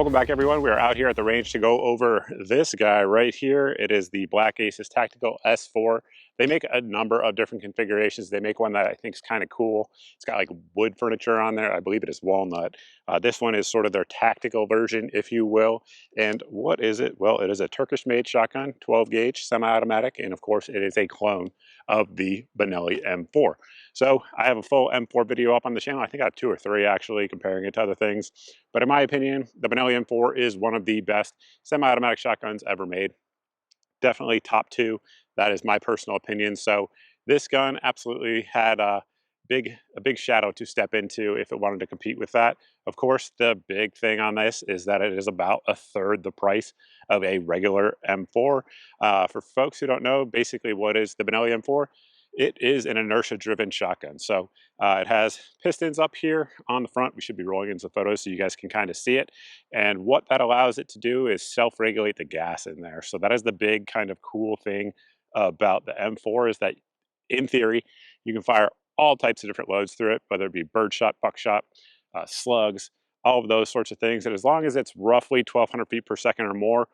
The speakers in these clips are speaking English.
Welcome back, everyone. We are out here at the range to go over this guy right here. It is the Black Aces Tactical S4. They make a number of different configurations. They make one that I think is kind of cool. It's got like wood furniture on there. I believe it is walnut. This one is sort of their tactical version, if you will. And what is it? Well, it is a Turkish-made shotgun, 12-gauge, semi-automatic, and of course, it is a clone of the Benelli M4. So I have a full M4 video up on the channel. I think I have 2 or 3 actually, comparing it to other things. But in my opinion, the Benelli M4 is one of the best semi-automatic shotguns ever made. Definitely top 2. That is my personal opinion. So this gun absolutely had a big shadow to step into if it wanted to compete with that. Of course, the big thing on this is that it is about 1/3 the price of a regular M4. For folks who don't know, basically what is the Benelli M4? It is an inertia-driven shotgun. So it has pistons up here on the front. We should be rolling in some photos so you guys can kind of see it. And what that allows it to do is self-regulate the gas in there. So that is the big kind of cool thing about the M4 is that, in theory, you can fire all types of different loads through it, whether it be birdshot, buckshot, slugs, all of those sorts of things. And as long as it's roughly 1,200 feet per second or more,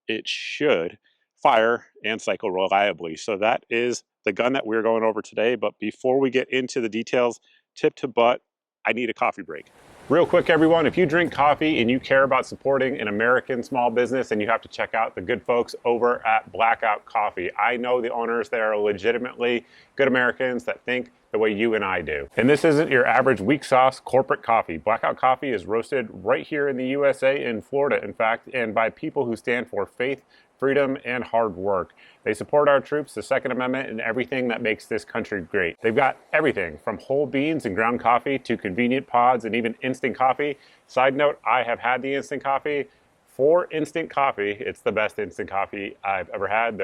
it should fire and cycle reliably. So that is the gun that we're going over today. But before we get into the details, tip to butt, I need a coffee break. Real quick, everyone, if you drink coffee and you care about supporting an American small business, then you have to check out the good folks over at Blackout Coffee. I know the owners. They are legitimately good Americans that think the way you and I do. And this isn't your average weak sauce corporate coffee. Blackout Coffee is roasted right here in the USA, in Florida, in fact, and by people who stand for faith, freedom, and hard work. They support our troops, the Second Amendment, and everything that makes this country great. They've got everything from whole beans and ground coffee to convenient pods and even instant coffee. Side note, I have had the instant coffee. For instant coffee, it's the best instant coffee I've ever had.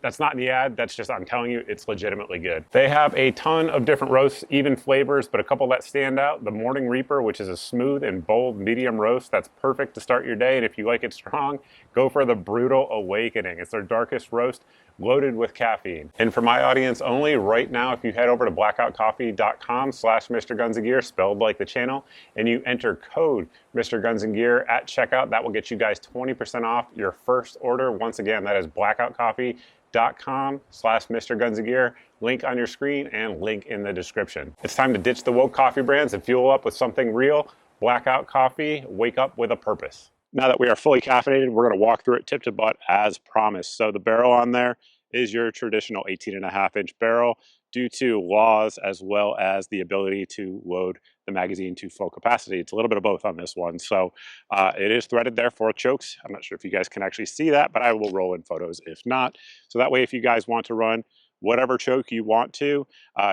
That's not in the ad, that's just, I'm telling you, it's legitimately good. They have a ton of different roasts, even flavors, but a couple that stand out. The Morning Reaper, which is a smooth and bold medium roast that's perfect to start your day, and if you like it strong, go for the Brutal Awakening. It's their darkest roast, loaded with caffeine. And for my audience only, right now, if you head over to blackoutcoffee.com/Mrgunsngear, spelled like the channel, and you enter code Mrgunsngear at checkout, that will get you guys 20% off your first order. Once again, that is blackoutcoffee.com/Mrgunsngear. Link on your screen and link in the description. It's time to ditch the woke coffee brands and fuel up with something real. Blackout Coffee, wake up with a purpose. Now that we are fully caffeinated, we're going to walk through it tip to butt as promised. So the barrel on there is your traditional 18.5-inch barrel due to laws as well as the ability to load the magazine to full capacity. It's a little bit of both on this one. So it is threaded there for chokes. I'm not sure if you guys can actually see that, but I will roll in photos if not. So that way, if you guys want to run whatever choke you want to,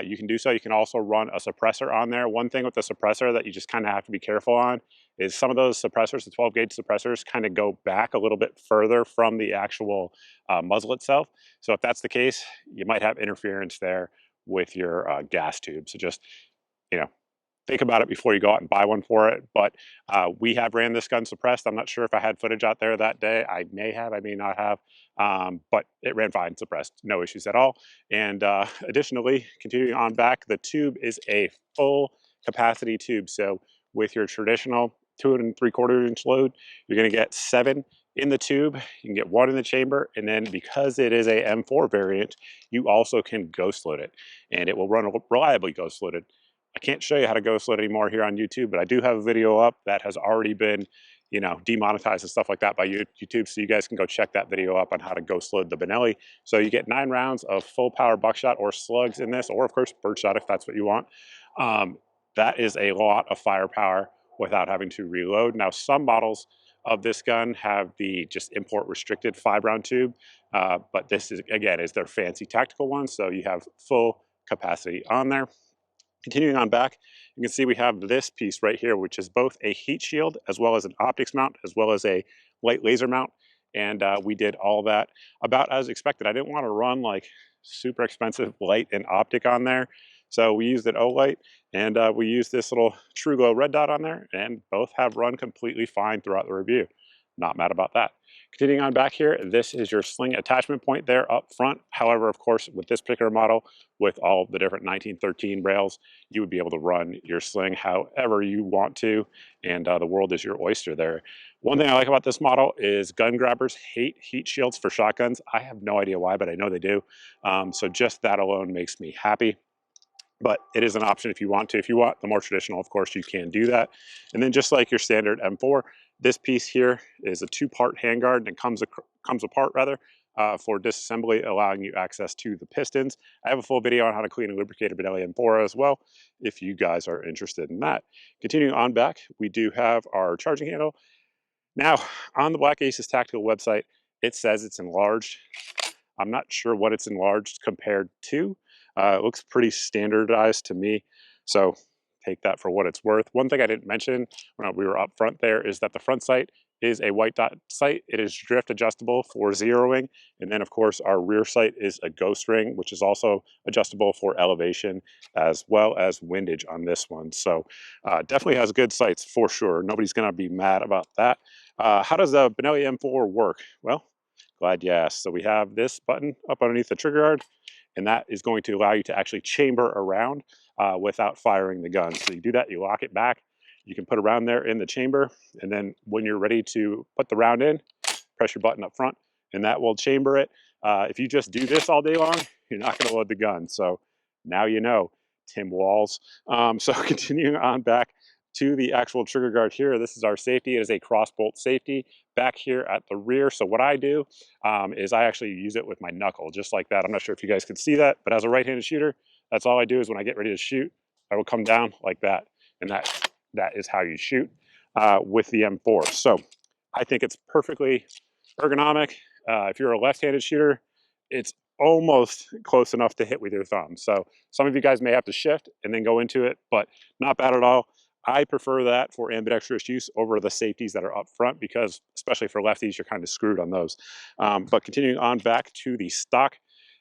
you can do so. You can also run a suppressor on there. One thing with the suppressor that you just kind of have to be careful on is some of those suppressors, the 12-gauge suppressors, kind of go back a little bit further from the actual muzzle itself. So if that's the case, you might have interference there with your gas tube. So just, think about it before you go out and buy one for it. But we have ran this gun suppressed. I'm not sure if I had footage out there that day. I may have, I may not have, but it ran fine suppressed, no issues at all. And additionally, continuing on back, the tube is a full capacity tube. So with your traditional 2 3/4-inch load, you're going to get 7 in the tube. You can get 1 in the chamber, and then because it is a M4 variant, you also can ghost load it, and it will run reliably ghost loaded. I can't show you how to ghost load anymore here on YouTube, but I do have a video up that has already been, demonetized and stuff like that by YouTube, so you guys can go check that video up on how to ghost load the Benelli. So you get 9 rounds of full power buckshot or slugs in this, or of course birdshot if that's what you want. That is a lot of firepower without having to reload. Now, some models of this gun have the just import restricted 5-round tube, but this is their fancy tactical one, so you have full capacity on there. Continuing on back, you can see we have this piece right here, which is both a heat shield as well as an optics mount, as well as a light laser mount. And we did all that about as expected. I didn't want to run like super expensive light and optic on there. So we used an O-light, and we used this little True Glow red dot on there, and both have run completely fine throughout the review. Not mad about that. Continuing on back here, this is your sling attachment point there up front. However, of course, with this particular model, with all the different 1913 rails, you would be able to run your sling however you want to, and the world is your oyster there. One thing I like about this model is gun grabbers hate heat shields for shotguns. I have no idea why, but I know they do. So just that alone makes me happy. But it is an option if you want to. If you want the more traditional, of course, you can do that. And then just like your standard M4, this piece here is a two-part handguard and comes apart rather for disassembly, allowing you access to the pistons. I have a full video on how to clean and lubricate a Benelli M4 as well, if you guys are interested in that. Continuing on back, we do have our charging handle. Now, on the Black Aces Tactical website, it says it's enlarged. I'm not sure what it's enlarged compared to. It looks pretty standardized to me, so take that for what it's worth. One thing I didn't mention when we were up front there is that the front sight is a white dot sight. It is drift adjustable for zeroing, and then of course our rear sight is a ghost ring, which is also adjustable for elevation as well as windage on this one. So definitely has good sights for sure. Nobody's gonna be mad about that. How does the Benelli M4 work? Well, glad you asked. So we have this button up underneath the trigger guard, and that is going to allow you to actually chamber around without firing the gun. So you do that, you lock it back, you can put a round there in the chamber, and then when you're ready to put the round in, press your button up front, and that will chamber it. If you just do this all day long, you're not going to load the gun. So now you know, Tim Walls. So continuing on back to the actual trigger guard here, this is our safety. It is a cross bolt safety back here at the rear. So what I do is I actually use it with my knuckle, just like that. I'm not sure if you guys can see that, but as a right-handed shooter, that's all I do is when I get ready to shoot, I will come down like that. And that is how you shoot with the M4. So I think it's perfectly ergonomic. If you're a left-handed shooter, it's almost close enough to hit with your thumb. So some of you guys may have to shift and then go into it, but not bad at all. I prefer that for ambidextrous use over the safeties that are up front because, especially for lefties, you're kind of screwed on those. But continuing on back to the stock,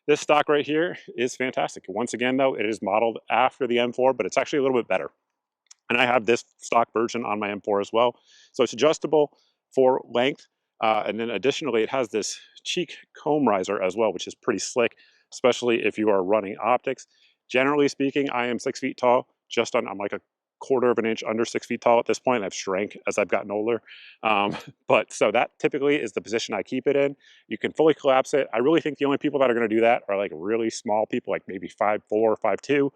this stock right here is fantastic. Once again, though, it is modeled after the M4, but it's actually a little bit better. And I have this stock version on my M4 as well. So it's adjustable for length. And then additionally, it has this cheek comb riser as well, which is pretty slick, especially if you are running optics. Generally speaking, I am 6 feet tall, I'm like a quarter of an inch under 6 feet tall at this point. I've shrank as I've gotten older. But so that typically is the position I keep it in. You can fully collapse it. I really think the only people that are going to do that are like really small people, like maybe 5'4", 5'2",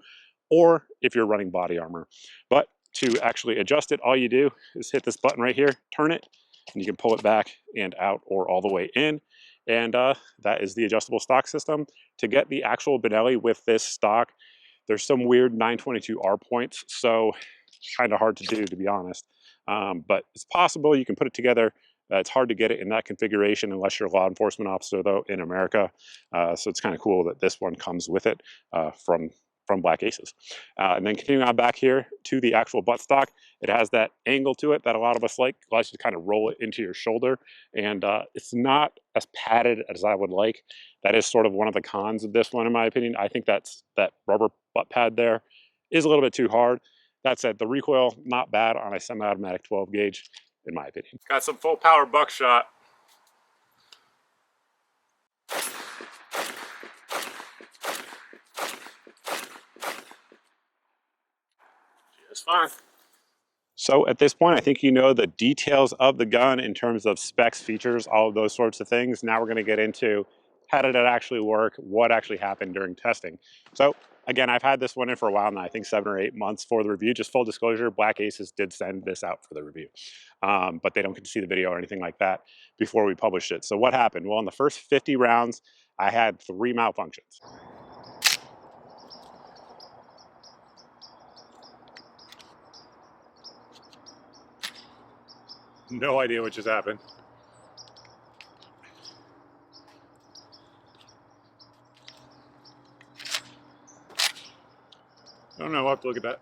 or if you're running body armor. But to actually adjust it, all you do is hit this button right here, turn it, and you can pull it back and out or all the way in. And that is the adjustable stock system. To get the actual Benelli with this stock, there's some weird 922R points, so kind of hard to do, to be honest. But it's possible. You can put it together. It's hard to get it in that configuration unless you're a law enforcement officer, though, in America. So it's kind of cool that this one comes with it from Black Aces. And then continuing on back here to the actual buttstock, it has that angle to it that a lot of us like. It allows you to kind of roll it into your shoulder. And it's not as padded as I would like. That is sort of one of the cons of this one, in my opinion. I think that rubber butt pad there is a little bit too hard. That said, the recoil, not bad on a semi-automatic 12 gauge, in my opinion. Got some full power buckshot. Just fine. So at this point, I think you know the details of the gun in terms of specs, features, all of those sorts of things. Now we're going to get into how did it actually work, what actually happened during testing. So again, I've had this one in for a while now, I think 7 or 8 months for the review. Just full disclosure, Black Aces did send this out for the review, but they don't get to see the video or anything like that before we published it. So what happened? Well, in the first 50 rounds, I had 3 malfunctions. No idea what just happened. I don't know, I'll have to look at that.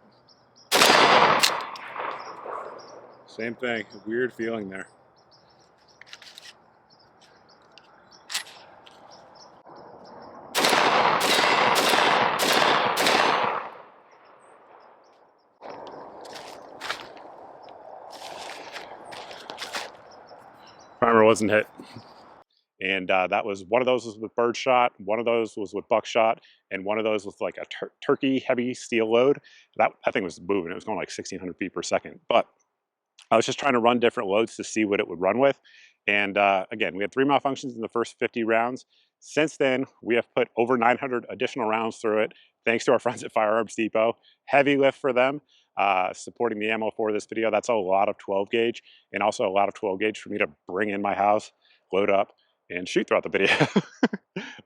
Same thing, weird feeling there. Primer wasn't hit. And that was, one of those was with birdshot, one of those was with buckshot, and one of those was like a turkey heavy steel load. That thing was moving. It was going like 1,600 feet per second. But I was just trying to run different loads to see what it would run with. And again, we had 3 malfunctions in the first 50 rounds. Since then, we have put over 900 additional rounds through it, thanks to our friends at Firearms Depot. Heavy lift for them, supporting the ammo for this video. That's a lot of 12 gauge, and also a lot of 12 gauge for me to bring in my house, load up, and shoot throughout the video.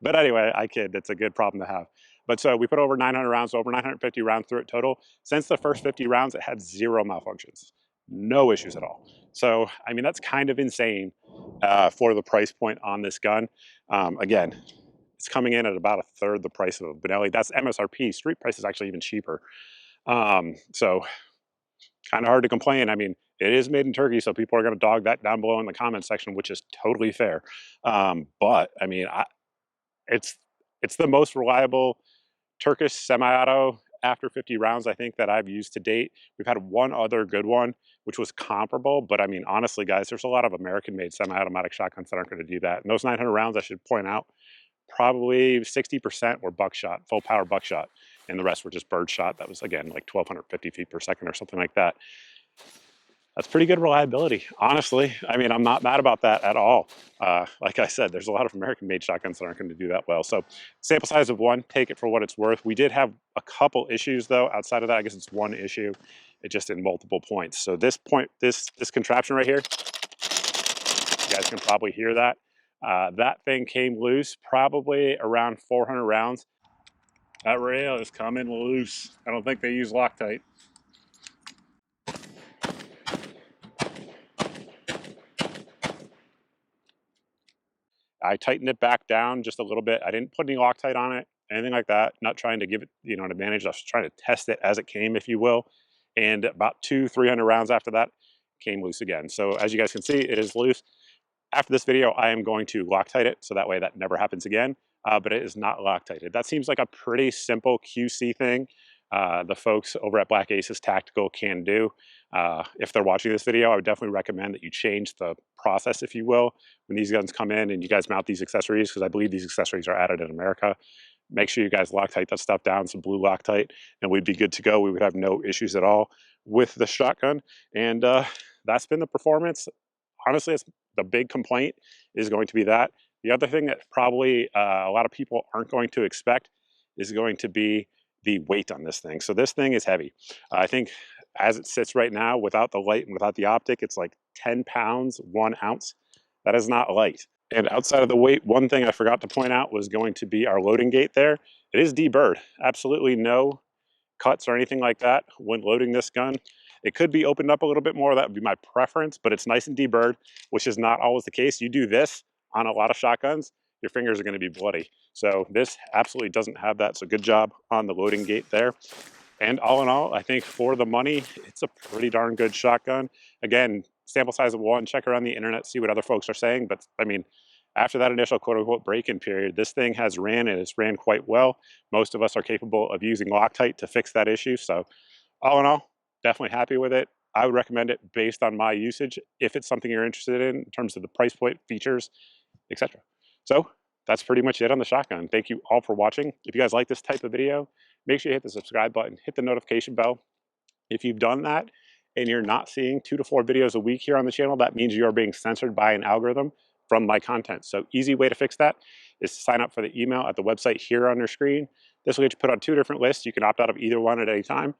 But anyway, I kid, it's a good problem to have. But so we put over 900 rounds, over 950 rounds through it total. Since the first 50 rounds, it had 0 malfunctions. No issues at all. So, I mean, that's kind of insane for the price point on this gun. Again, it's coming in at about 1/3 the price of a Benelli. That's MSRP. Street price is actually even cheaper. So kind of hard to complain. I mean, it is made in Turkey, so people are going to dog that down below in the comment section, which is totally fair. But I mean, it's the most reliable Turkish semi-auto after 50 rounds, I think, that I've used to date. We've had one other good one, which was comparable. But I mean, honestly, guys, there's a lot of American-made semi-automatic shotguns that aren't going to do that. And those 900 rounds, I should point out, probably 60% were buckshot, full power buckshot, and the rest were just birdshot. That was, again, like 1,250 feet per second or something like that. That's pretty good reliability, honestly. I mean, I'm not mad about that at all. Like I said, there's a lot of American-made shotguns that aren't going to do that well. So sample size of 1, take it for what it's worth. We did have a couple issues, though. Outside of that, I guess it's 1 issue. It just in multiple points. So this contraption right here, you guys can probably hear that. That thing came loose probably around 400 rounds. That rail is coming loose. I don't think they use Loctite. I tightened it back down just a little bit. I didn't put any Loctite on it, anything like that. Not trying to give it, you know, an advantage. I was trying to test it as it came, if you will. And about 200-300 rounds after that, came loose again. So as you guys can see, it is loose. After this video, I am going to Loctite it, so that way that never happens again. But it is not Loctited. That seems like a pretty simple QC thing the folks over at Black Aces Tactical can do. If they're watching this video, I would definitely recommend that you change the process, if you will, when these guns come in and you guys mount these accessories, because I believe these accessories are added in America. Make sure you guys Loctite that stuff down, some blue Loctite, and we'd be good to go. We would have no issues at all with the shotgun. And that's been the performance. Honestly, it's the big complaint is going to be that. The other thing that probably a lot of people aren't going to expect is going to be the weight on this thing. So this thing is heavy. I think as it sits right now, without the light and without the optic, it's like 10 pounds, 1 ounce. That is not light. And outside of the weight, one thing I forgot to point out was going to be our loading gate there. It is deburred. Absolutely no cuts or anything like that when loading this gun. It could be opened up a little bit more. That would be my preference, but it's nice and deburred, which is not always the case. You do this on a lot of shotguns, your fingers are going to be bloody. So this absolutely doesn't have that. So good job on the loading gate there. And all in all, I think for the money, it's a pretty darn good shotgun. Again, sample size of 1, check around the internet, see what other folks are saying. But I mean, after that initial quote unquote break-in period, this thing has ran and it's ran quite well. Most of us are capable of using Loctite to fix that issue. So all in all, definitely happy with it. I would recommend it based on my usage if it's something you're interested in terms of the price point, features, etc. So that's pretty much it on the shotgun. Thank you all for watching. If you guys like this type of video, make sure you hit the subscribe button, hit the notification bell. If you've done that and you're not seeing 2 to 4 videos a week here on the channel, that means you are being censored by an algorithm from my content. So easy way to fix that is to sign up for the email at the website here on your screen. This will get you put on 2 different lists. You can opt out of either one at any time.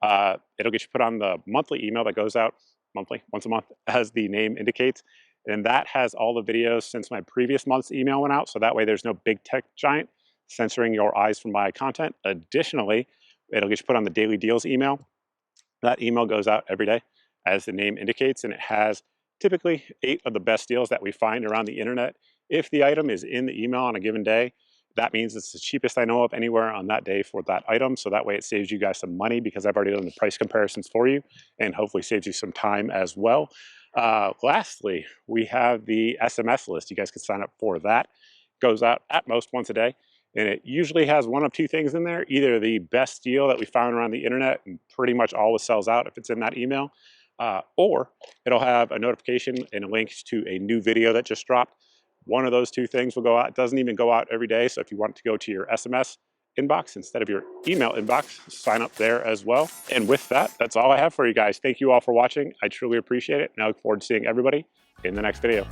It'll get you put on the monthly email that goes out monthly, once a month, as the name indicates. And that has all the videos since my previous month's email went out. So that way there's no big tech giant censoring your eyes from my content. Additionally, it'll get you put on the daily deals email. That email goes out every day, as the name indicates, and it has typically 8 of the best deals that we find around the internet. If the item is in the email on a given day, that means it's the cheapest I know of anywhere on that day for that item. So that way it saves you guys some money because I've already done the price comparisons for you, and hopefully saves you some time as well. Lastly, we have the SMS list. You guys can sign up for that. Goes out at most once a day. And it usually has one of 2 things in there, either the best deal that we found around the internet and pretty much always sells out if it's in that email, or it'll have a notification and a link to a new video that just dropped. One of those two things will go out. It doesn't even go out every day. So if you want it to go to your SMS inbox instead of your email inbox, sign up there as well. And with that, that's all I have for you guys. Thank you all for watching. I truly appreciate it. And I look forward to seeing everybody in the next video.